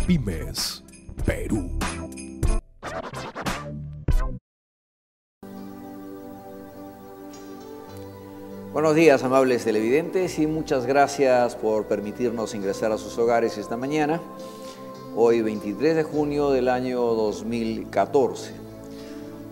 Pymes, Perú. Buenos días, amables televidentes, y muchas gracias por permitirnos ingresar a sus hogares esta mañana, hoy 23 de junio del año 2014.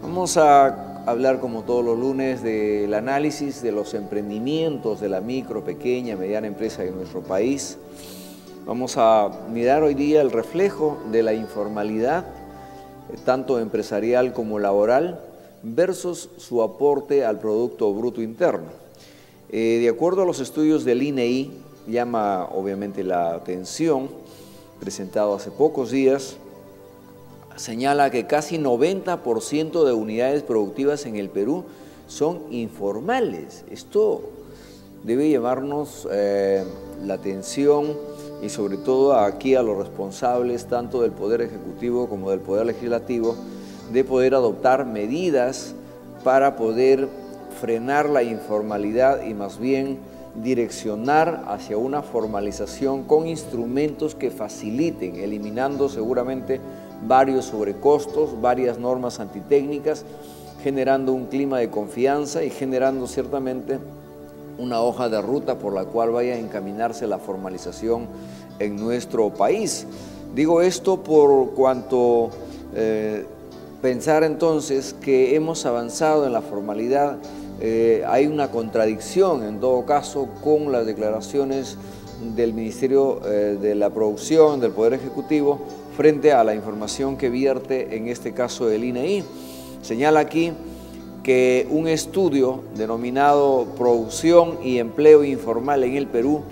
Vamos a hablar, como todos los lunes, del análisis de los emprendimientos de la micro, pequeña, mediana empresa de nuestro país. Vamos a mirar hoy día el reflejo de la informalidad, tanto empresarial como laboral, versus su aporte al Producto Bruto Interno. De acuerdo a los estudios del INEI, llama obviamente la atención, presentado hace pocos días, señala que casi 90% de unidades productivas en el Perú son informales. Esto debe llamarnos la atención, y sobre todo aquí a los responsables tanto del Poder Ejecutivo como del Poder Legislativo, de poder adoptar medidas para poder frenar la informalidad y más bien direccionar hacia una formalización con instrumentos que faciliten, eliminando seguramente varios sobrecostos, varias normas antitécnicas, generando un clima de confianza y generando ciertamente una hoja de ruta por la cual vaya a encaminarse la formalización en nuestro país. Digo esto por cuanto pensar entonces que hemos avanzado en la formalidad. Hay una contradicción en todo caso con las declaraciones del Ministerio de la Producción, del Poder Ejecutivo, frente a la información que vierte en este caso el INEI. Señala aquí que un estudio denominado Producción y Empleo Informal en el Perú,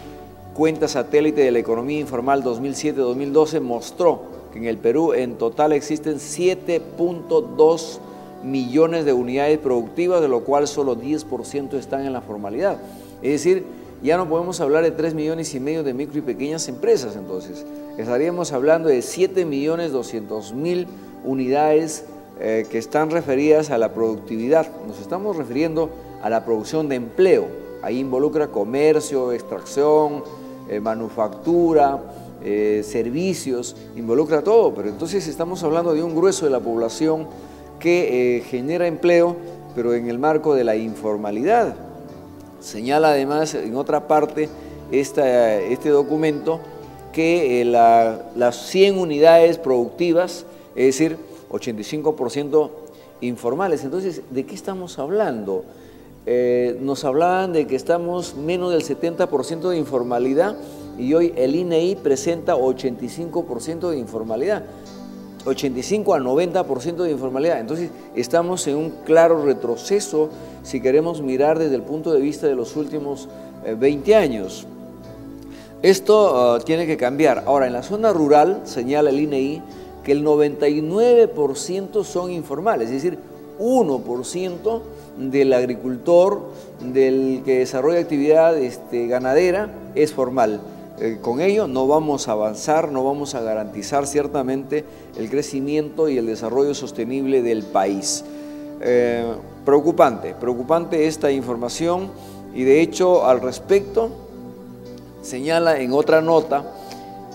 cuenta satélite de la economía informal 2007-2012, mostró que en el Perú en total existen 7.2 millones de unidades productivas, de lo cual solo 10% están en la formalidad. Es decir, ya no podemos hablar de 3,5 millones de micro y pequeñas empresas, entonces estaríamos hablando de 7.200.000 unidades que están referidas a la productividad. Nos estamos refiriendo a la producción de empleo. Ahí involucra comercio, extracción, manufactura, servicios, involucra todo, pero entonces estamos hablando de un grueso de la población que genera empleo, pero en el marco de la informalidad. Señala además en otra parte este documento que las 100 unidades productivas, es decir, 85% informales. Entonces, ¿de qué estamos hablando? Nos hablaban de que estamos menos del 70% de informalidad y hoy el INEI presenta 85% de informalidad. 85 a 90% de informalidad. Entonces estamos en un claro retroceso si queremos mirar desde el punto de vista de los últimos 20 años. Esto tiene que cambiar. Ahora, en la zona rural, señala el INEI, que el 99% son informales, es decir, 1% del agricultor, del que desarrolla actividad ganadera, es formal. Con ello no vamos a avanzar, no vamos a garantizar ciertamente el crecimiento y el desarrollo sostenible del país. Preocupante esta información, y de hecho al respecto señala en otra nota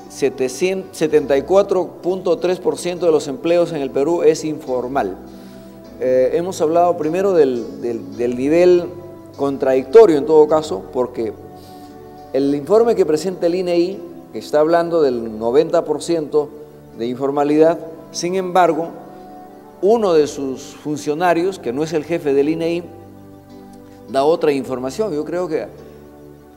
74.3% de los empleos en el Perú es informal. Hemos hablado primero del nivel contradictorio en todo caso, porque el informe que presenta el INEI, que está hablando del 90% de informalidad, sin embargo, uno de sus funcionarios, que no es el jefe del INEI, da otra información. Yo creo que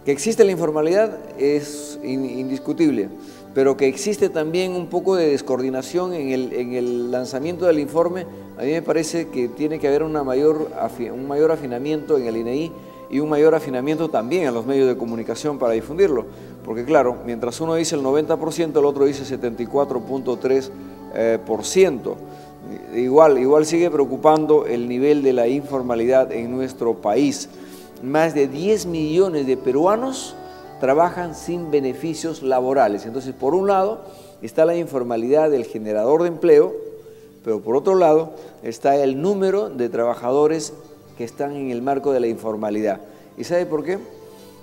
existe la informalidad es indiscutible, pero que existe también un poco de descoordinación en el lanzamiento del informe. A mí me parece que tiene que haber un mayor afinamiento en el INEI y un mayor afinamiento también en los medios de comunicación para difundirlo, porque claro, mientras uno dice el 90%, el otro dice 74.3%. Igual sigue preocupando el nivel de la informalidad en nuestro país. Más de 10 millones de peruanos trabajan sin beneficios laborales. Entonces, por un lado está la informalidad del generador de empleo, pero por otro lado está el número de trabajadores que están en el marco de la informalidad. ¿Y sabe por qué?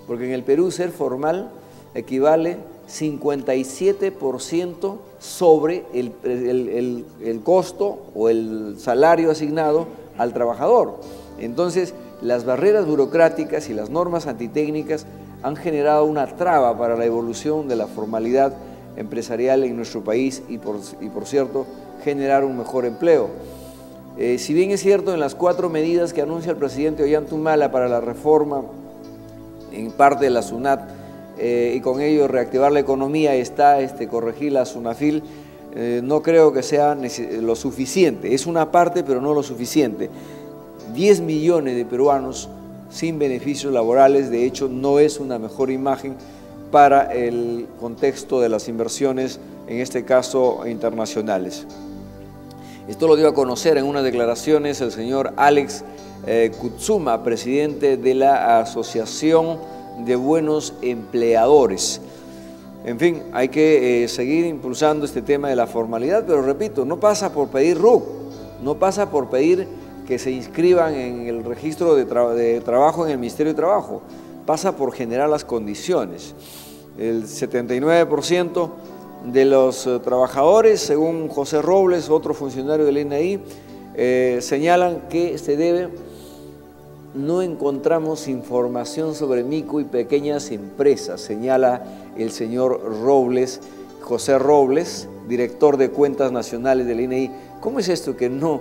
Porque en el Perú ser formal equivale 57% sobre el costo o el salario asignado al trabajador. Entonces, las barreras burocráticas y las normas antitécnicas han generado una traba para la evolución de la formalidad empresarial en nuestro país y por cierto, generar un mejor empleo. Si bien es cierto, en las 4 medidas que anuncia el presidente Ollanta para la reforma en parte de la SUNAT y con ello reactivar la economía está corregir la SUNAFIL, no creo que sea lo suficiente. Es una parte, pero no lo suficiente. 10 millones de peruanos sin beneficios laborales, de hecho, no es una mejor imagen para el contexto de las inversiones, en este caso internacionales. Esto lo dio a conocer en unas declaraciones el señor Alex Kutsuma, presidente de la Asociación de Buenos Empleadores. En fin, hay que seguir impulsando este tema de la formalidad, pero repito, no pasa por pedir RUC, no pasa por pedir que se inscriban en el registro de trabajo en el Ministerio de Trabajo, pasa por generar las condiciones. El 79% de los trabajadores, según José Robles, otro funcionario del INAI, señalan que no encontramos información sobre micro y pequeñas empresas, señala el señor Robles, José Robles, director de Cuentas Nacionales del INAI. ¿Cómo es esto que no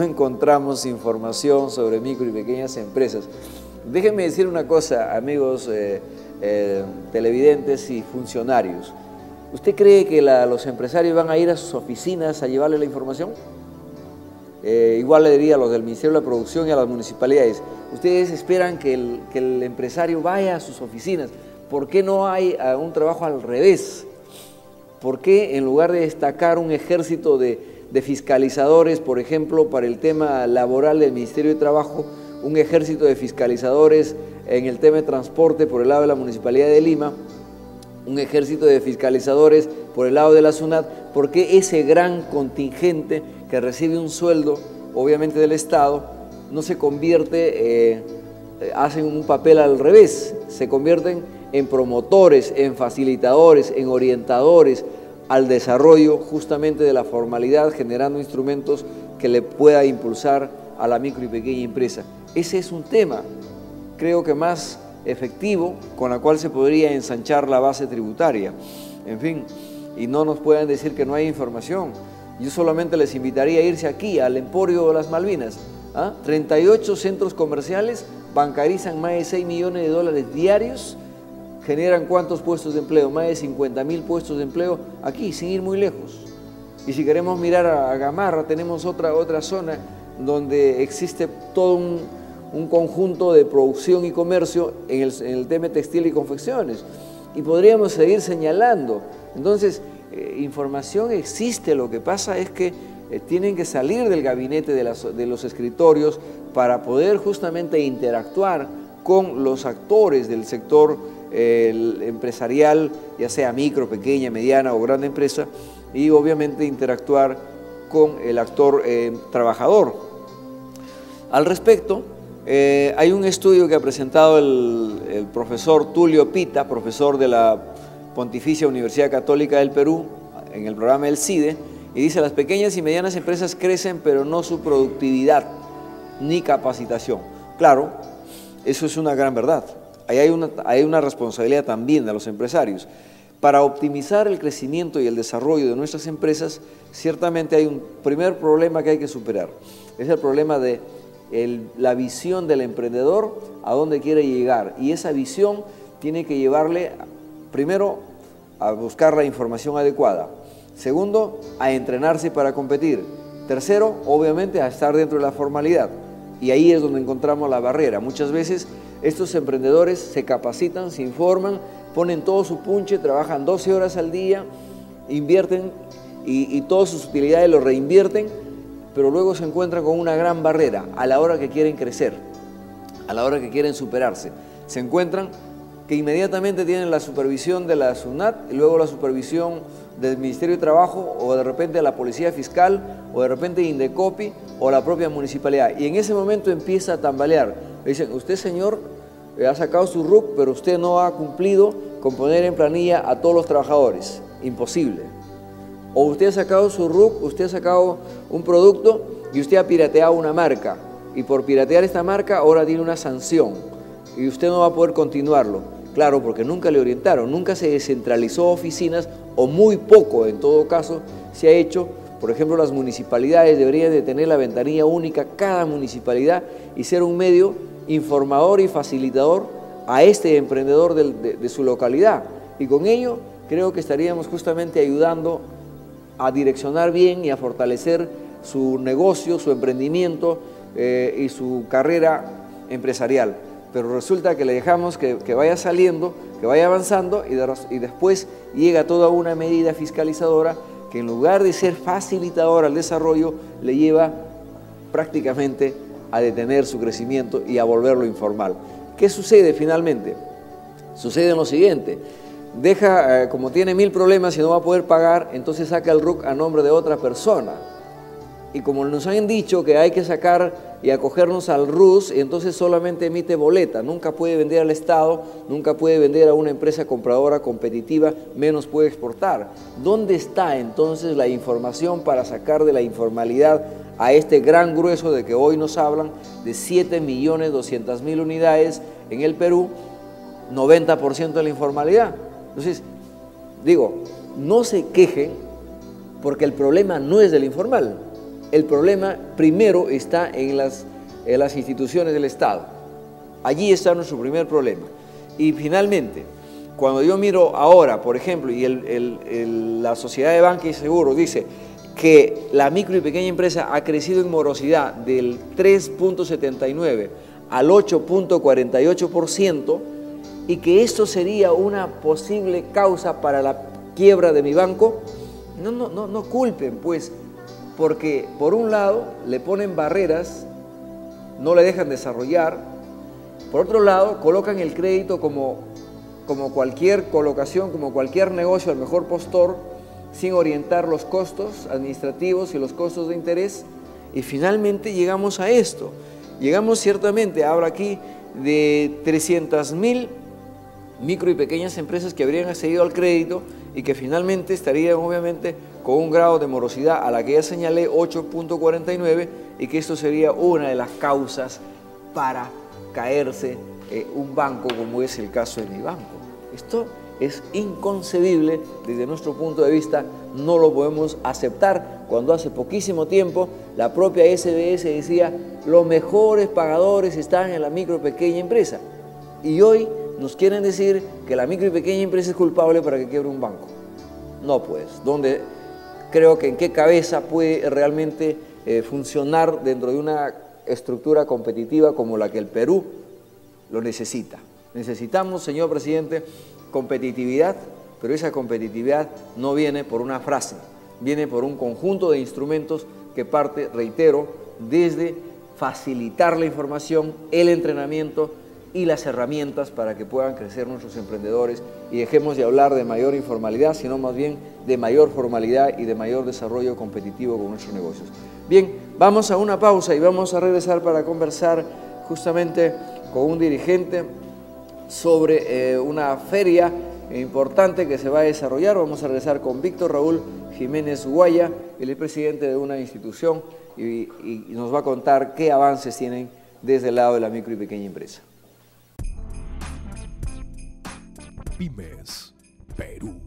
encontramos información sobre micro y pequeñas empresas? Déjenme decir una cosa, amigos televidentes y funcionarios. ¿Usted cree que los empresarios van a ir a sus oficinas a llevarle la información? Igual le diría a los del Ministerio de la Producción y a las municipalidades. Ustedes esperan que el empresario vaya a sus oficinas. ¿Por qué no hay un trabajo al revés? ¿Por qué en lugar de destacar un ejército de fiscalizadores, por ejemplo, para el tema laboral del Ministerio de Trabajo, un ejército de fiscalizadores en el tema de transporte por el lado de la Municipalidad de Lima, un ejército de fiscalizadores por el lado de la SUNAT? ¿Por qué ese gran contingente que recibe un sueldo, obviamente del Estado, no se convierte, hacen un papel al revés, se convierten en promotores, en facilitadores, en orientadores al desarrollo justamente de la formalidad, generando instrumentos que le pueda impulsar a la micro y pequeña empresa? Ese es un tema, creo que más efectivo, con la cual se podría ensanchar la base tributaria. En fin, y no nos puedan decir que no hay información. Yo solamente les invitaría a irse aquí, al Emporio de las Malvinas. 38 centros comerciales bancarizan más de 6 millones de dólares diarios, generan ¿cuántos puestos de empleo? Más de 50.000 puestos de empleo aquí, sin ir muy lejos. Y si queremos mirar a Gamarra, tenemos otra zona donde existe todo un conjunto de producción y comercio en el tema textil y confecciones. Y podríamos seguir señalando. Entonces, información existe, lo que pasa es que tienen que salir del gabinete de los escritorios para poder justamente interactuar con los actores del sector empresarial, ya sea micro, pequeña, mediana o grande empresa, y obviamente interactuar con el actor trabajador. Al respecto, hay un estudio que ha presentado el profesor Tulio Pita, profesor de la Pontificia Universidad Católica del Perú, en el programa del CIDE, y dice: las pequeñas y medianas empresas crecen, pero no su productividad ni capacitación. Claro, eso es una gran verdad. Ahí hay una responsabilidad también de los empresarios. Para optimizar el crecimiento y el desarrollo de nuestras empresas, ciertamente hay un primer problema que hay que superar. Es el problema de la visión del emprendedor, a dónde quiere llegar. Y esa visión tiene que llevarle, primero, a buscar la información adecuada. Segundo, a entrenarse para competir. Tercero, obviamente, a estar dentro de la formalidad. Y ahí es donde encontramos la barrera. Muchas veces estos emprendedores se capacitan, se informan, ponen todo su punche, trabajan 12 horas al día, invierten y todas sus utilidades lo reinvierten, pero luego se encuentran con una gran barrera a la hora que quieren crecer, a la hora que quieren superarse. Se encuentran que inmediatamente tienen la supervisión de la SUNAT y luego la supervisión del Ministerio de Trabajo, o de repente de la Policía Fiscal, o de repente de Indecopi, o la propia municipalidad. Y en ese momento empieza a tambalear. Le dicen: usted, señor, ha sacado su RUC, pero usted no ha cumplido con poner en planilla a todos los trabajadores. Imposible. O usted ha sacado su RUC, usted ha sacado un producto y usted ha pirateado una marca. Y por piratear esta marca ahora tiene una sanción. Y usted no va a poder continuarlo. Claro, porque nunca le orientaron, nunca se descentralizó oficinas, o muy poco en todo caso se ha hecho. Por ejemplo, las municipalidades deberían de tener la ventanilla única, cada municipalidad, y ser un medio informador y facilitador a este emprendedor de su localidad. Y con ello creo que estaríamos justamente ayudando a direccionar bien y a fortalecer su negocio, su emprendimiento y su carrera empresarial. Pero resulta que le dejamos que vaya saliendo, que vaya avanzando y después llega toda una medida fiscalizadora que en lugar de ser facilitadora al desarrollo, le lleva prácticamente a detener su crecimiento y a volverlo informal. ¿Qué sucede finalmente? Sucede lo siguiente: como tiene 1000 problemas y no va a poder pagar, entonces saca el RUC a nombre de otra persona. Y como nos han dicho que hay que sacar y acogernos al RUS, entonces solamente emite boleta, nunca puede vender al Estado, nunca puede vender a una empresa compradora competitiva, menos puede exportar. ¿Dónde está entonces la información para sacar de la informalidad a este gran grueso de que hoy nos hablan de 7.200.000 unidades en el Perú, 90% de la informalidad? Entonces, digo, no se quejen porque el problema no es del informal. El problema primero está en las instituciones del Estado. Allí está nuestro primer problema. Y finalmente, cuando yo miro ahora, por ejemplo, y la Sociedad de Banca y Seguros dice que la micro y pequeña empresa ha crecido en morosidad del 3.79 al 8.48%, y que esto sería una posible causa para la quiebra de mi banco, no culpen, pues, porque por un lado le ponen barreras, no le dejan desarrollar, por otro lado colocan el crédito como cualquier colocación, como cualquier negocio al mejor postor, sin orientar los costos administrativos y los costos de interés, y finalmente llegamos a esto. Llegamos ciertamente, hablo aquí de 300.000 micro y pequeñas empresas que habrían accedido al crédito y que finalmente estarían obviamente con un grado de morosidad a la que ya señalé, 8.49, y que esto sería una de las causas para caerse un banco, como es el caso de mi banco. Esto es inconcebible desde nuestro punto de vista, no lo podemos aceptar, cuando hace poquísimo tiempo la propia SBS decía los mejores pagadores están en la micro y pequeña empresa, y hoy nos quieren decir que la micro y pequeña empresa es culpable para que quiebre un banco. No, pues, creo que en qué cabeza puede realmente funcionar dentro de una estructura competitiva como la que el Perú lo necesita. Necesitamos, señor presidente, competitividad, pero esa competitividad no viene por una frase, viene por un conjunto de instrumentos que parte, reitero, desde facilitar la información, el entrenamiento y las herramientas para que puedan crecer nuestros emprendedores, y dejemos de hablar de mayor informalidad, sino más bien de mayor formalidad y de mayor desarrollo competitivo con nuestros negocios. Bien, vamos a una pausa y vamos a regresar para conversar justamente con un dirigente sobre una feria importante que se va a desarrollar. Vamos a regresar con Víctor Raúl Jiménez Guaya, el presidente de una institución, y nos va a contar qué avances tienen desde el lado de la micro y pequeña empresa. Pymes Perú.